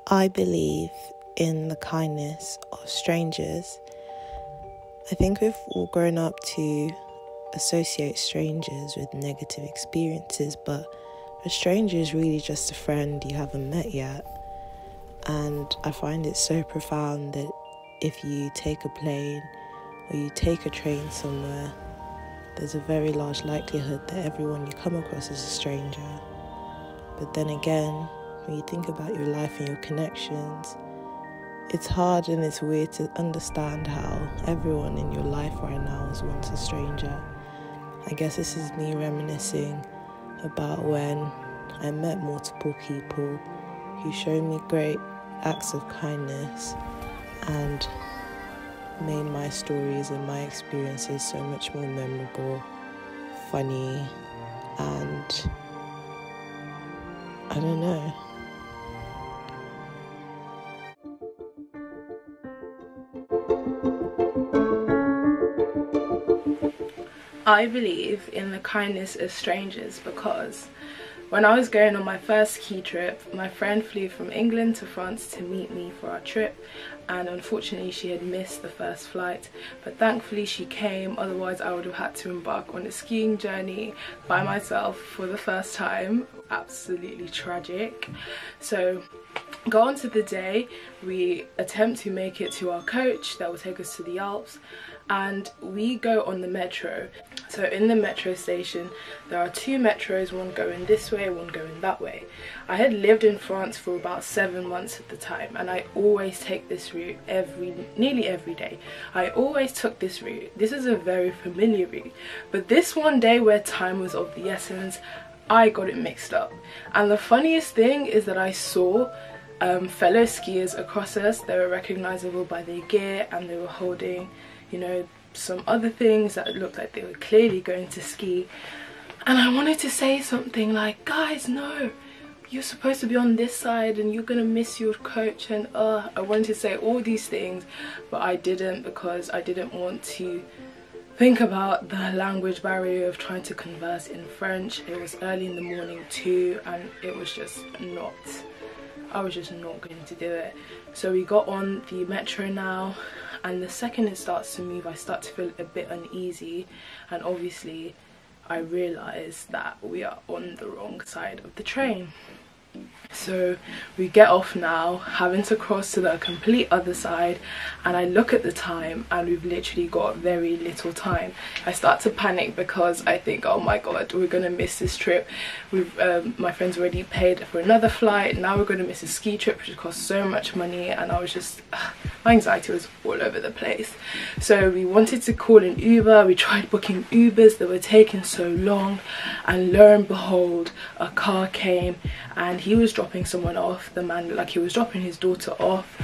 I believe in the kindness of strangers. I think we've all grown up to associate strangers with negative experiences, but a stranger is really just a friend you haven't met yet. And I find it so profound that if you take a plane or you take a train somewhere, there's a very large likelihood that everyone you come across is a stranger. But then again, when you think about your life and your connections, it's hard and it's weird to understand how everyone in your life right now is once a stranger. I guess this is me reminiscing about when I met multiple people who showed me great acts of kindness and made my stories and my experiences so much more memorable, funny, and I don't know. I believe in the kindness of strangers because when I was going on my first ski trip, my friend flew from England to France to meet me for our trip, and unfortunately she had missed the first flight, but thankfully she came, otherwise I would have had to embark on a skiing journey by myself for the first time. Absolutely tragic. So go on to the day, we attempt to make it to our coach that will take us to the Alps, and we go on the metro. So in the metro station there are two metros, one going this way, one going that way. I had lived in France for about 7 months at the time, and I always take this route nearly every day. I always took this route. This is a very familiar route, but this one day where time was of the essence, I got it mixed up. And the funniest thing is that I saw fellow skiers across us. They were recognizable by their gear, and they were holding, you know, some other things that looked like they were clearly going to ski. And I wanted to say something like, guys, no, you're supposed to be on this side and you're gonna miss your coach, and I wanted to say all these things, but I didn't, because I didn't want to think about the language barrier of trying to converse in French. It was early in the morning too, and it was just not, I was just not going to do it. So we got on the metro now, and the second it starts to move I start to feel a bit uneasy, and obviously I realise that we are on the wrong side of the train. So we get off now, having to cross to the complete other side, and I look at the time and we've literally got very little time. I start to panic because I think, oh my god, we're gonna miss this trip. My friend's already paid for another flight, now we're gonna miss a ski trip which costs so much money, and I was just, my anxiety was all over the place. So we wanted to call an Uber, we tried booking Ubers that were taking so long, and lo and behold, a car came and he was dropping someone off. The man looked like he was dropping his daughter off,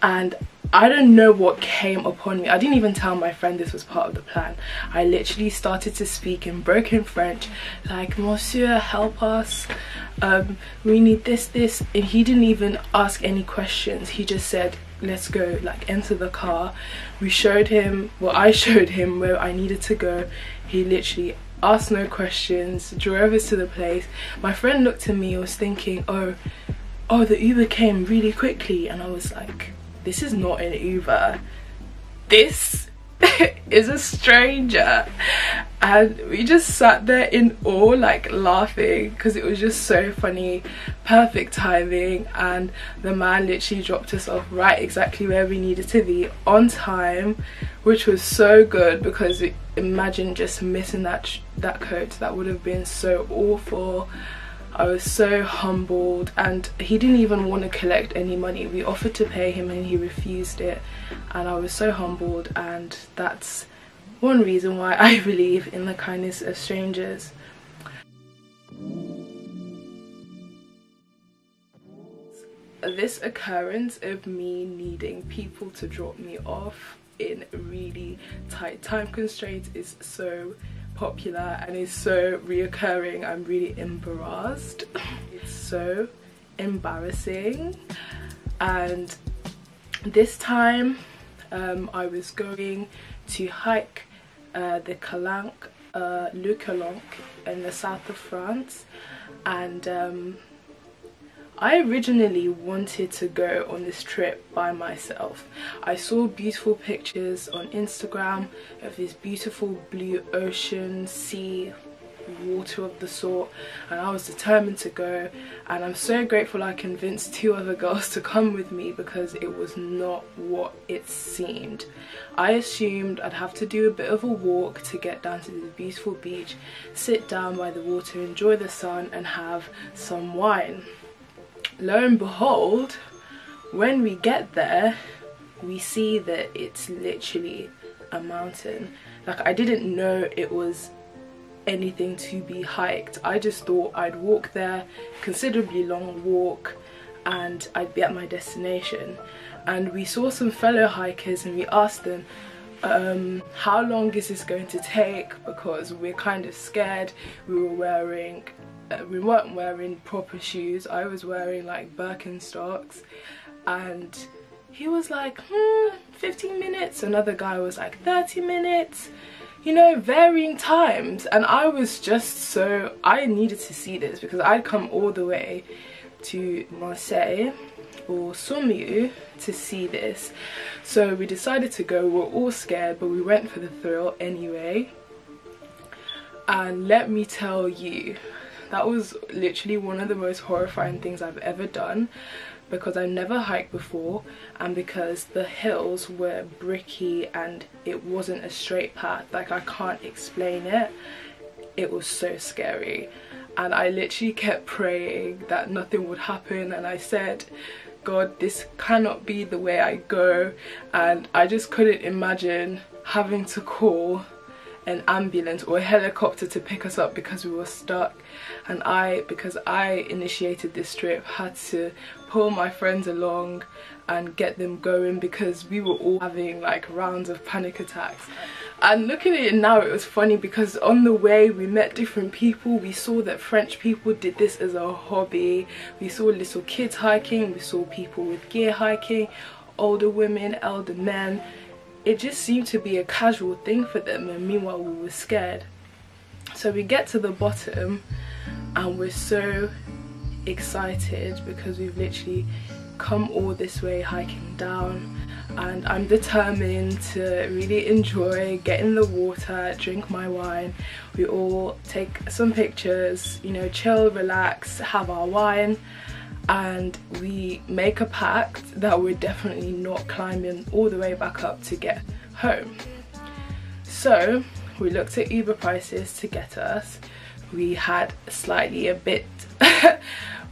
and I don't know what came upon me. I didn't even tell my friend this was part of the plan. I literally started to speak in broken French, like, monsieur, help us, we need this, and he didn't even ask any questions. He just said, let's go, like, enter the car. We showed him, well, I showed him where I needed to go. He literally asked no questions, drove us to the place. My friend looked at me and was thinking, oh, the Uber came really quickly, and I was like, this is not an Uber, this is a stranger. And we just sat there in awe, like laughing, because it was just so funny. Perfect timing, and the man literally dropped us off right exactly where we needed to be on time, which was so good, because imagine just missing that coach. That would have been so awful. I was so humbled, and he didn't even want to collect any money. We offered to pay him and he refused it, and I was so humbled. And that's one reason why I believe in the kindness of strangers. This occurrence of me needing people to drop me off in really tight time constraints is so popular and is so reoccurring. I'm really embarrassed. It's so embarrassing. And this time I was going to hike the Calanque, Le Calanque in the south of France, and I originally wanted to go on this trip by myself. I saw beautiful pictures on Instagram of this beautiful blue ocean, sea, water of the sort, and I was determined to go, and I'm so grateful I convinced 2 other girls to come with me because it was not what it seemed. I assumed I'd have to do a bit of a walk to get down to the beautiful beach, sit down by the water, enjoy the sun and have some wine. Lo and behold, when we get there, we see that it's literally a mountain. Like, I didn't know it was anything to be hiked. I just thought I'd walk there, considerably long walk, and I'd be at my destination. And we saw some fellow hikers and we asked them, how long is this going to take, because we're kind of scared. We weren't wearing proper shoes. I was wearing like Birkenstocks, and he was like 15 minutes, another guy was like 30 minutes, you know, varying times. And I was just so, I needed to see this because I'd come all the way to Marseille or Sommieux to see this. So we decided to go. We were all scared, but we went for the thrill anyway. And let me tell you, that was literally one of the most horrifying things I've ever done, because I never hiked before, and because the hills were bricky and it wasn't a straight path. Like, I can't explain it. It was so scary, and I literally kept praying that nothing would happen, and I said, God, this cannot be the way I go. And I just couldn't imagine having to call an ambulance or a helicopter to pick us up because we were stuck. And because I initiated this trip, had to pull my friends along and get them going because we were all having like rounds of panic attacks. And looking at it now, it was funny because on the way we met different people. We saw that French people did this as a hobby. We saw little kids hiking, we saw people with gear hiking, older women, elder men. It just seemed to be a casual thing for them, and meanwhile we were scared. So we get to the bottom and we're so excited because we've literally come all this way hiking down, and I'm determined to really enjoy, get in the water, drink my wine. We all take some pictures, you know, chill, relax, have our wine, and we make a pact that we're definitely not climbing all the way back up to get home. So we looked at Uber prices to get us. We had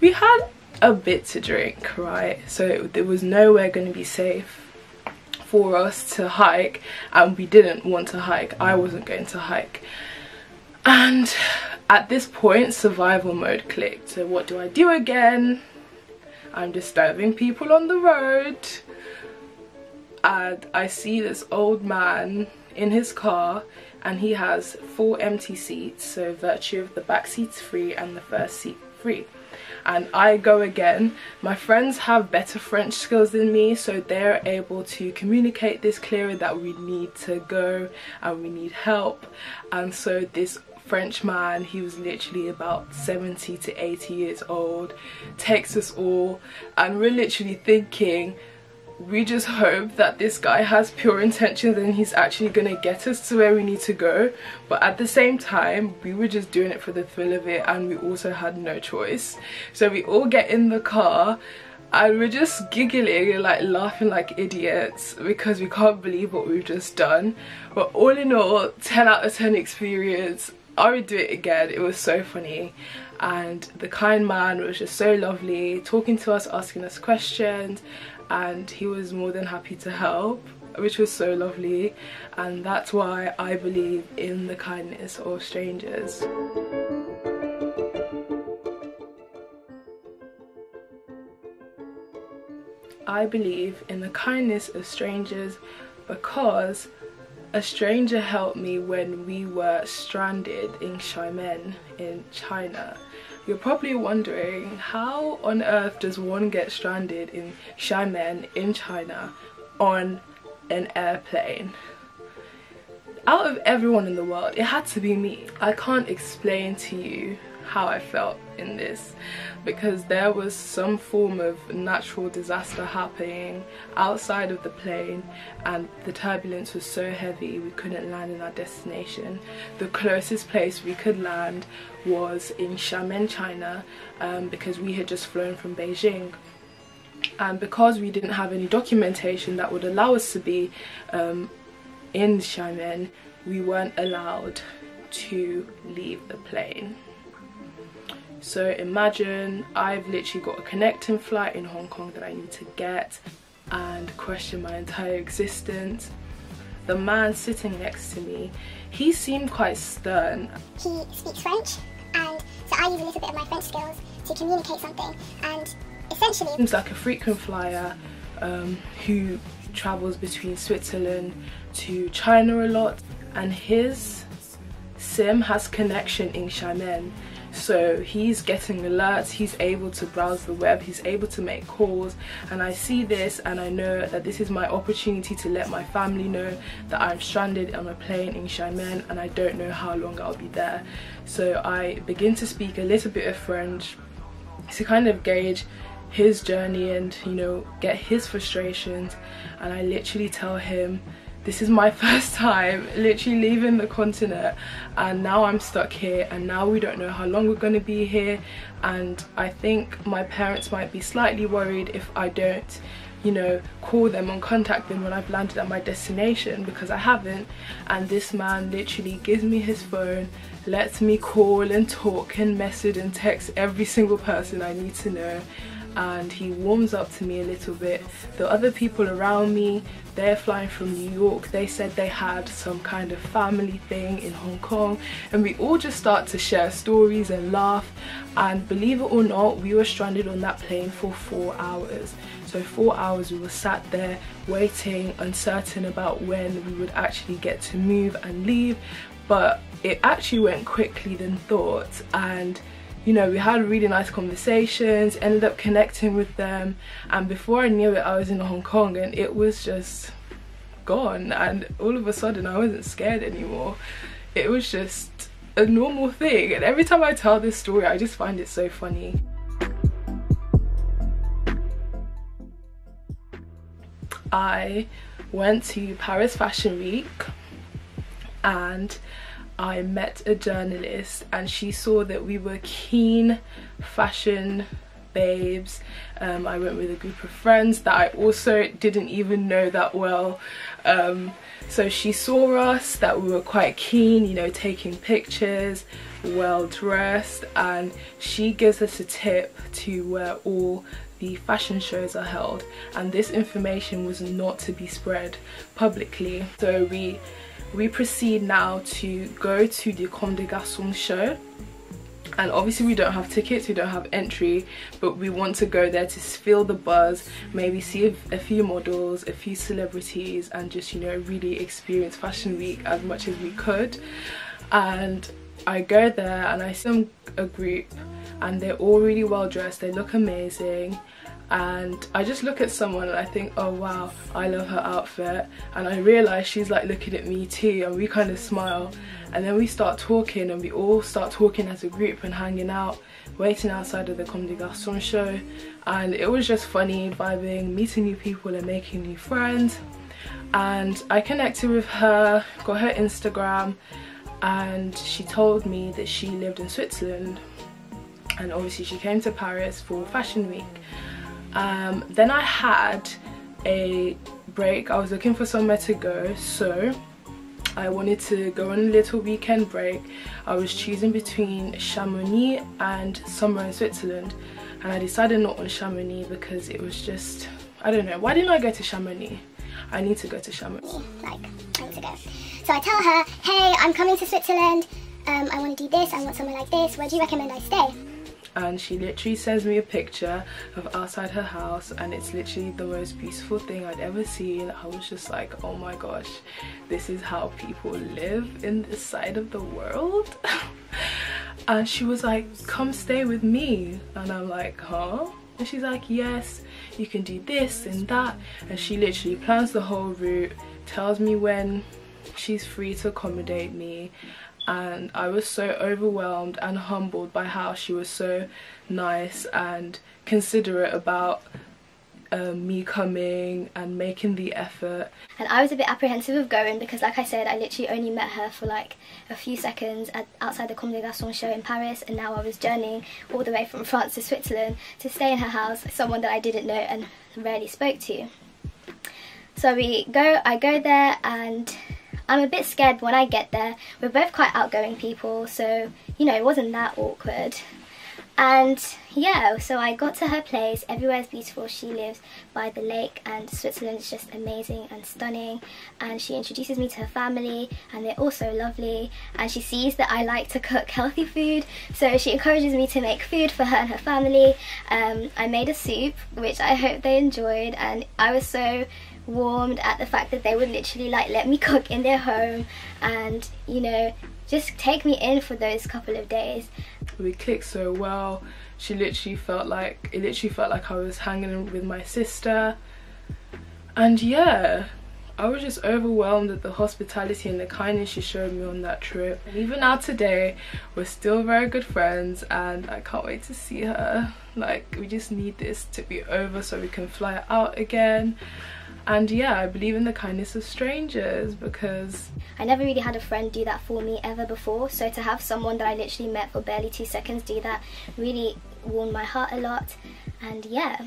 we had a bit to drink, right? So there was nowhere going to be safe for us to hike, and we didn't want to hike. I wasn't going to hike. And at this point, survival mode clicked. So what do I do again? I'm disturbing people on the road, and I see this old man in his car, and he has 4 empty seats, so virtue of the back seat's free and the first seat free. And I go again. My friends have better French skills than me, so they're able to communicate this clearer that we need to go and we need help. And so this French man, he was literally about 70 to 80 years old, takes us all, and we're literally thinking, we just hope that this guy has pure intentions and he's actually gonna get us to where we need to go. But at the same time, we were just doing it for the thrill of it, and we also had no choice. So we all get in the car and we're just giggling and like laughing like idiots because we can't believe what we've just done. But all in all, 10 out of 10 experience. I would do it again. It was so funny, and the kind man was just so lovely, talking to us, asking us questions, and he was more than happy to help, which was so lovely. And that's why I believe in the kindness of strangers. I believe in the kindness of strangers because a stranger helped me when we were stranded in Xiamen in China. You're probably wondering, how on earth does one get stranded in Xiamen in China on an airplane? Out of everyone in the world, it had to be me. I can't explain to you how I felt in this, because there was some form of natural disaster happening outside of the plane, and the turbulence was so heavy we couldn't land in our destination. The closest place we could land was in Xiamen, China, because we had just flown from Beijing. And because we didn't have any documentation that would allow us to be in Xiamen, we weren't allowed to leave the plane. So imagine I've literally got a connecting flight in Hong Kong that I need to get, and question my entire existence. The man sitting next to me, he seemed quite stern. He speaks French, and so I use a little bit of my French skills to communicate something, and essentially seems like a frequent flyer who travels between Switzerland to China a lot, and his SIM has connection in Xiamen. So he's getting alerts, he's able to browse the web, he's able to make calls, and I see this and I know that this is my opportunity to let my family know that I'm stranded on a plane in Xiamen and I don't know how long I'll be there. So I begin to speak a little bit of French to kind of gauge his journey and, you know, get his frustrations, and I literally tell him, this is my first time literally leaving the continent, and now I'm stuck here, and now we don't know how long we're going to be here, and I think my parents might be slightly worried if I don't, you know, call them and contact them when I've landed at my destination, because I haven't. And this man literally gives me his phone, lets me call and talk and message and text every single person I need to know, and he warms up to me a little bit. The other people around me, they're flying from New York, they said they had some kind of family thing in Hong Kong, and we all just start to share stories and laugh. And believe it or not, we were stranded on that plane for 4 hours. So 4 hours we were sat there waiting, uncertain about when we would actually get to move and leave, but it actually went quickly than thought. And you know, we had really nice conversations, ended up connecting with them, and before I knew it I was in Hong Kong and it was just gone, and all of a sudden I wasn't scared anymore. It was just a normal thing, and every time I tell this story I just find it so funny. I went to Paris Fashion Week and I met a journalist, and she saw that we were keen fashion babes. I went with a group of friends that I also didn't even know that well. So she saw us, that we were quite keen, you know, taking pictures, well dressed, and she gives us a tip to where all the fashion shows are held, and this information was not to be spread publicly. So we proceed now to go to the Comme des Garçons show, and obviously we don't have tickets, we don't have entry, but we want to go there to feel the buzz, maybe see a few models, a few celebrities, and just, you know, really experience Fashion Week as much as we could. And I go there and I see a group, and they're all really well dressed, they look amazing, and I just look at someone and I think, oh wow, I love her outfit, and I realise she's like looking at me too, and we kind of smile, and then we start talking, and we all start talking as a group and hanging out, waiting outside of the Comme des Garçons show, and it was just funny, vibing, meeting new people and making new friends. And I connected with her, got her Instagram, and she told me that she lived in Switzerland, and obviously she came to Paris for Fashion Week. Then I had a break, I was looking for somewhere to go, so I wanted to go on a little weekend break. I was choosing between Chamonix and somewhere in Switzerland, and I decided not on Chamonix because it was just, I don't know, why didn't I go to Chamonix? I need to go to Chamonix. Like, I need to go. So I tell her, hey, I'm coming to Switzerland, I want to do this, I want somewhere like this, where do you recommend I stay? And she literally sends me a picture of outside her house, and it's literally the most beautiful thing I'd ever seen. I was just like, oh my gosh, this is how people live in this side of the world. And she was like, come stay with me, and I'm like, huh? And she's like, yes, you can do this and that, and she literally plans the whole route, tells me when she's free to accommodate me, and I was so overwhelmed and humbled by how she was so nice and considerate about me coming and making the effort. And I was a bit apprehensive of going because, like I said, I literally only met her for like a few seconds outside the Comme des Garçons show in Paris, and now I was journeying all the way from France to Switzerland to stay in her house, someone that I didn't know and rarely spoke to. So I go there, and I'm a bit scared when I get there. We're both quite outgoing people, so you know, it wasn't that awkward. And yeah, so I got to her place. Everywhere's beautiful. She lives by the lake, and Switzerland is just amazing and stunning. And she introduces me to her family, and they're also lovely. And she sees that I like to cook healthy food, so she encourages me to make food for her and her family. I made a soup, which I hope they enjoyed, and I was so warmed at the fact that they would literally like let me cook in their home and, you know, just take me in for those couple of days. We clicked so well. It literally felt like I was hanging with my sister. And yeah, I was just overwhelmed at the hospitality and the kindness she showed me on that trip. And even now today, we're still very good friends, and I can't wait to see her. Like, we just need this to be over so we can fly out again. And yeah, I believe in the kindness of strangers because I never really had a friend do that for me ever before, so to have someone that I literally met for barely 2 seconds do that really warmed my heart a lot. And yeah.